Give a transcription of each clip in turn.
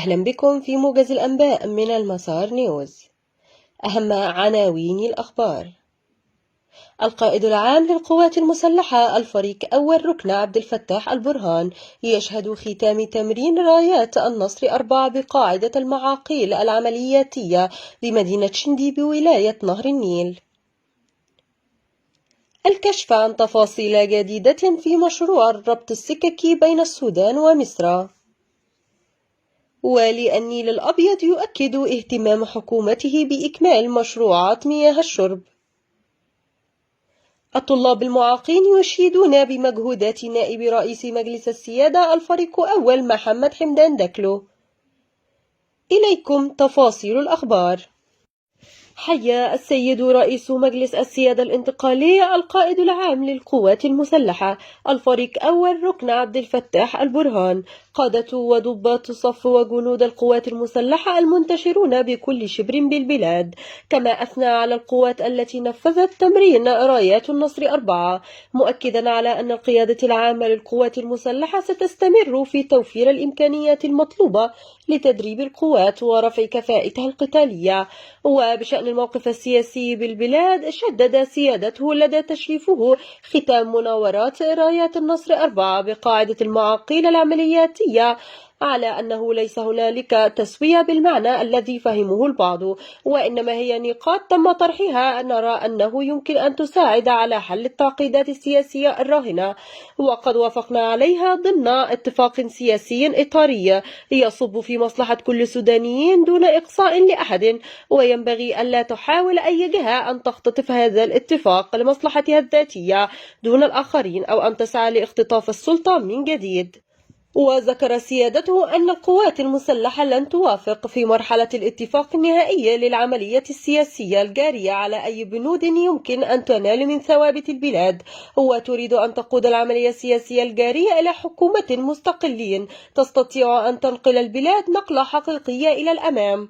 أهلا بكم في موجز الأنباء من المسار نيوز. أهم عناوين الأخبار: القائد العام للقوات المسلحة الفريق أول ركن عبد الفتاح البرهان يشهد ختام تمرين رايات النصر 4 بقاعدة المعاقيل العملياتية بمدينة شندي بولاية نهر النيل. الكشف عن تفاصيل جديدة في مشروع الربط السككي بين السودان ومصر. والي النيل الأبيض يؤكد اهتمام حكومته بإكمال مشروعات مياه الشرب. الطلاب المعاقين يشيدون بمجهودات نائب رئيس مجلس السيادة الفريق أول محمد حمدان دكلو. إليكم تفاصيل الأخبار. حيا السيد رئيس مجلس السيادة الانتقالي القائد العام للقوات المسلحة الفريق أول ركن عبد الفتاح البرهان قادة وضباط صف وجنود القوات المسلحة المنتشرون بكل شبر بالبلاد، كما أثنى على القوات التي نفذت تمرين رايات النصر 4، مؤكدا على أن القيادة العامة للقوات المسلحة ستستمر في توفير الإمكانيات المطلوبة لتدريب القوات ورفع كفاءتها القتالية. وبشأن الموقف السياسي بالبلاد، شدد سيادته لدى تشريفه ختام مناورات رايات النصر 4 بقاعدة المعاقيل العملياتية على أنه ليس هنالك تسوية بالمعنى الذي فهمه البعض، وإنما هي نقاط تم طرحها نرى أنه يمكن أن تساعد على حل التعقيدات السياسية الراهنة، وقد وافقنا عليها ضمن اتفاق سياسي إطاري يصب في مصلحة كل سودانيين دون إقصاء لأحد، وينبغي ألا تحاول أي جهة أن تختطف هذا الاتفاق لمصلحتها الذاتية دون الآخرين أو أن تسعى لاختطاف السلطة من جديد. وذكر سيادته أن القوات المسلحة لن توافق في مرحلة الاتفاق النهائي للعملية السياسية الجارية على أي بنود يمكن أن تنال من ثوابت البلاد، وتريد أن تقود العملية السياسية الجارية إلى حكومة مستقلين تستطيع أن تنقل البلاد نقلة حقيقية إلى الأمام.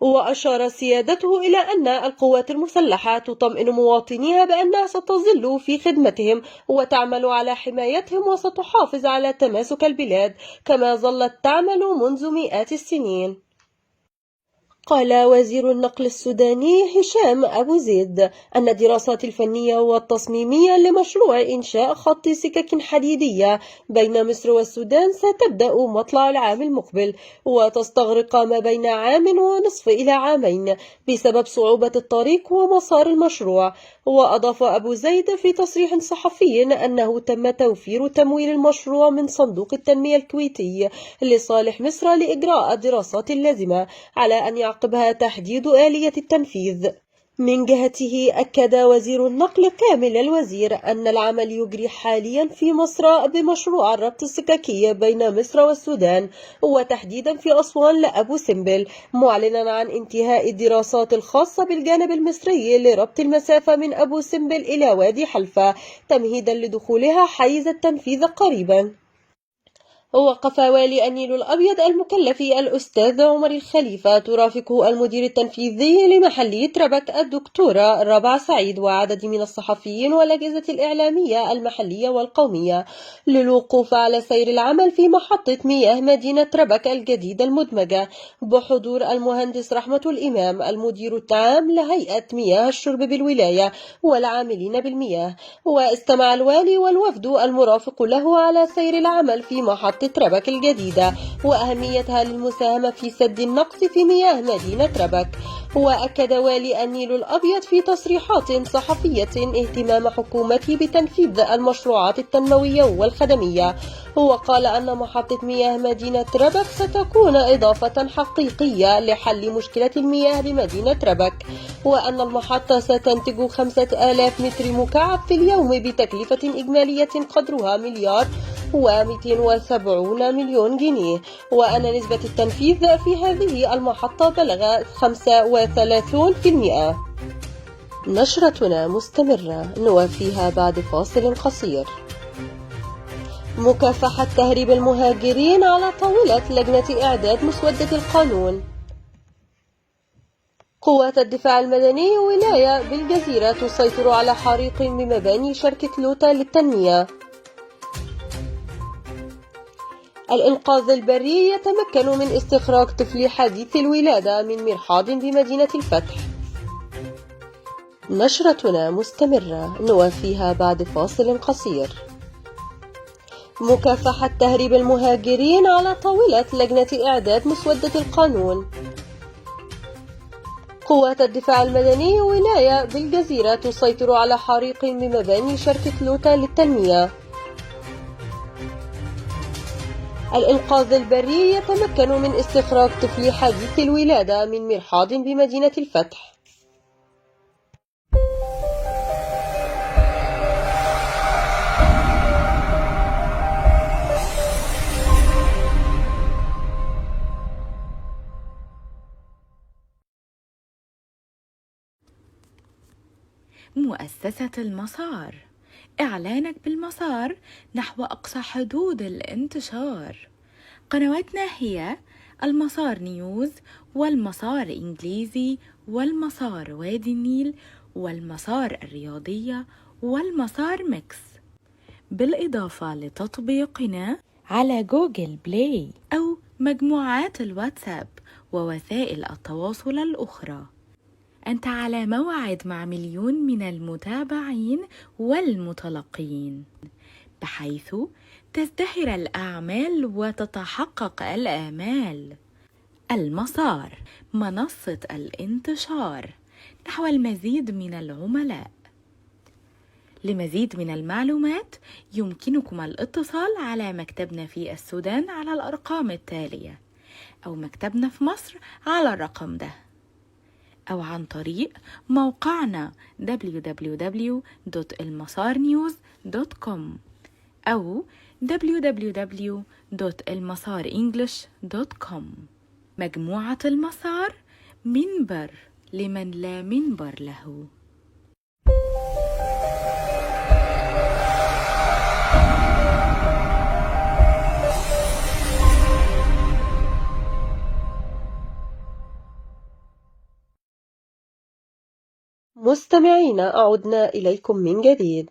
وأشار سيادته إلى أن القوات المسلحة تطمئن مواطنيها بأنها ستظل في خدمتهم وتعمل على حمايتهم وستحافظ على تماسك البلاد كما ظلت تعمل منذ مئات السنين. قال وزير النقل السوداني هشام أبو زيد أن الدراسات الفنية والتصميمية لمشروع إنشاء خط سكك حديدية بين مصر والسودان ستبدأ مطلع العام المقبل، وتستغرق ما بين عام ونصف إلى عامين بسبب صعوبة الطريق ومسار المشروع. وأضاف أبو زيد في تصريح صحفي أنه تم توفير تمويل المشروع من صندوق التنمية الكويتي لصالح مصر لإجراء الدراسات اللازمة على أن يعقبها تحديد آلية التنفيذ. من جهته أكد وزير النقل كامل الوزير أن العمل يجري حاليا في مصر بمشروع الربط السككي بين مصر والسودان وتحديدا في أسوان لأبو سمبل، معلنا عن انتهاء الدراسات الخاصة بالجانب المصري لربط المسافة من أبو سمبل إلى وادي حلفة تمهيدا لدخولها حيز التنفيذ قريبا. وقف والي النيل الأبيض المكلف الأستاذ عمر الخليفة ترافقه المدير التنفيذي لمحلية ربك الدكتورة ربع سعيد وعدد من الصحفيين والأجهزة الإعلامية المحلية والقومية للوقوف على سير العمل في محطة مياه مدينة ربك الجديدة المدمجة بحضور المهندس رحمة الإمام المدير العام لهيئة مياه الشرب بالولاية والعاملين بالمياه. واستمع الوالي والوفد المرافق له على سير العمل في محطة ربك الجديدة وأهميتها للمساهمة في سد النقص في مياه مدينة ربك. وأكد والي النيل الأبيض في تصريحات صحفية اهتمام حكومته بتنفيذ المشروعات التنموية والخدمية، وقال أن محطة مياه مدينة ربك ستكون إضافة حقيقية لحل مشكلة المياه بمدينة ربك، وأن المحطة ستنتج 5000 متر مكعب في اليوم بتكلفة إجمالية قدرها 1,270 مليون جنيه، وأن نسبة التنفيذ في هذه المحطة بلغ 35%. نشرتنا مستمرة نوافيها بعد فاصل قصير. مكافحة تهريب المهاجرين على طاولة لجنة إعداد مسودة القانون. قوات الدفاع المدني ولاية بالجزيرة تسيطر على حريق بمباني شركة لوتا للتنمية. الإنقاذ البري يتمكن من استخراج طفل حديث الولادة من مرحاض بمدينة الفتح. نشرتنا مستمرة نوافيها بعد فاصل قصير. مكافحة تهريب المهاجرين على طاولة لجنة إعداد مسودة القانون. قوات الدفاع المدني ولاية بالجزيرة تسيطر على حريق بمباني شركة لوتا للتنمية. الإنقاذ البري يتمكن من استخراج طفل حديث الولادة من مرحاض بمدينة الفتح. مؤسسة المسار، إعلانك بالمسار نحو أقصى حدود الانتشار. قنواتنا هي المسار نيوز، والمسار إنجليزي، والمسار وادي النيل، والمسار الرياضية، والمسار ميكس، بالإضافة لتطبيقنا على جوجل بلاي أو مجموعات الواتساب ووسائل التواصل الأخرى. أنت على موعد مع مليون من المتابعين والمتلقين، بحيث تزدهر الأعمال وتتحقق الآمال. المسار، منصة الانتشار نحو المزيد من العملاء. لمزيد من المعلومات يمكنكم الاتصال على مكتبنا في السودان على الأرقام التالية، أو مكتبنا في مصر على الرقم ده، أو عن طريق موقعنا www.elmasarnews.com أو www.elmasarenglish.com. مجموعة المسار، منبر لمن لا منبر له. مستمعينا، عدنا إليكم من جديد.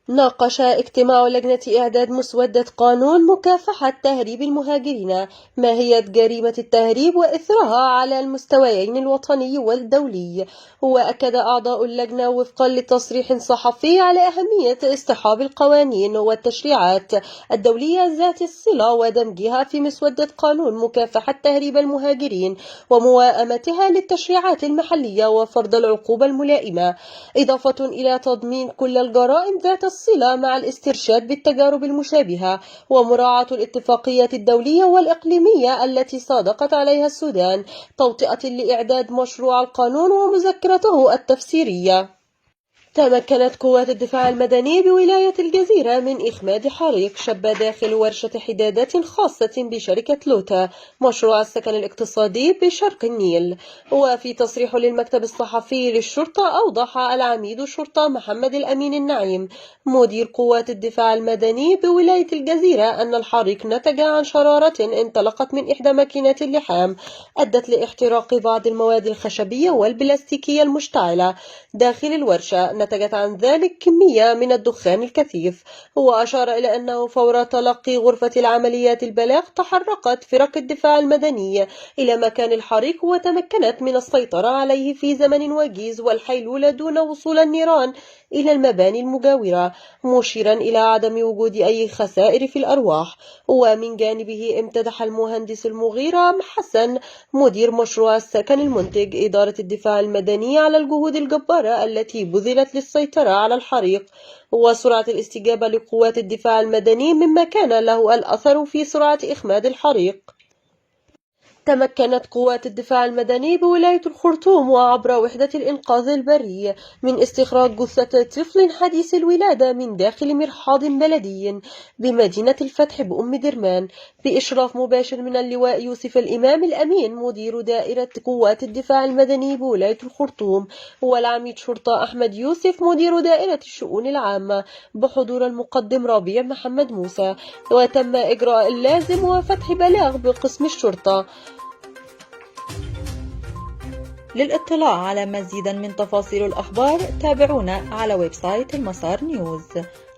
ناقش اجتماع لجنة إعداد مسودة قانون مكافحة تهريب المهاجرين ماهية جريمة التهريب وإثرها على المستويين الوطني والدولي. وأكد أعضاء اللجنة وفقا لتصريح صحفي على أهمية اصطحاب القوانين والتشريعات الدولية ذات الصلة ودمجها في مسودة قانون مكافحة تهريب المهاجرين وموائمتها للتشريعات المحلية وفرض العقوبة الملائمة، إضافة إلى تضمين كل الجرائم ذات الصلة مع الاسترشاد بالتجارب المشابهة ومراعاة الاتفاقيات الدولية والإقليمية التي صادقت عليها السودان، توطئة لإعداد مشروع القانون ومذكرته التفسيرية. تمكنت قوات الدفاع المدني بولاية الجزيرة من إخماد حريق شب داخل ورشة حدادات خاصة بشركة لوتا مشروع السكن الاقتصادي بشرق النيل. وفي تصريح للمكتب الصحفي للشرطة، أوضح العميد الشرطة محمد الأمين النعيم مدير قوات الدفاع المدني بولاية الجزيرة أن الحريق نتج عن شرارة انطلقت من إحدى ماكينات اللحام أدت لاحتراق بعض المواد الخشبية والبلاستيكية المشتعلة داخل الورشة، نتجت عن ذلك كمية من الدخان الكثيف. وأشار إلى أنه فور تلقي غرفة العمليات البلاغ تحركت فرق الدفاع المدني إلى مكان الحريق وتمكنت من السيطرة عليه في زمن وجيز والحيلولة دون وصول النيران إلى المباني المجاورة، مشيرا إلى عدم وجود أي خسائر في الأرواح. ومن جانبه امتدح المهندس المغيرة حسن مدير مشروع السكن المنتج إدارة الدفاع المدني على الجهود الجبارة التي بذلت للسيطرة على الحريق وسرعة الاستجابة لقوات الدفاع المدني مما كان له الأثر في سرعة إخماد الحريق. تمكنت قوات الدفاع المدني بولاية الخرطوم وعبر وحدة الإنقاذ البري من استخراج جثة طفل حديث الولادة من داخل مرحاض بلدي بمدينة الفتح بأم درمان بإشراف مباشر من اللواء يوسف الإمام الأمين مدير دائرة قوات الدفاع المدني بولاية الخرطوم، والعميد شرطة أحمد يوسف مدير دائرة الشؤون العامة بحضور المقدم ربيع محمد موسى. وتم إجراء اللازم وفتح بلاغ بقسم الشرطة. للاطلاع على مزيد من تفاصيل الأخبار تابعونا على ويب سايت المسار نيوز.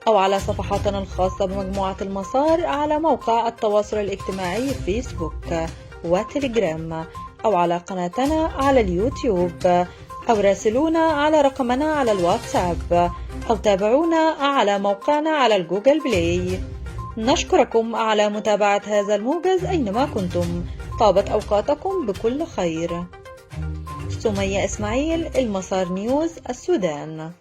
أو على صفحاتنا الخاصة بمجموعة المسار على موقع التواصل الاجتماعي فيسبوك وتليجرام، أو على قناتنا على اليوتيوب، أو راسلونا على رقمنا على الواتساب، أو تابعونا على موقعنا على الجوجل بلاي. نشكركم على متابعة هذا الموجز أينما كنتم. طابت أوقاتكم بكل خير. سمية إسماعيل، المسار نيوز، السودان.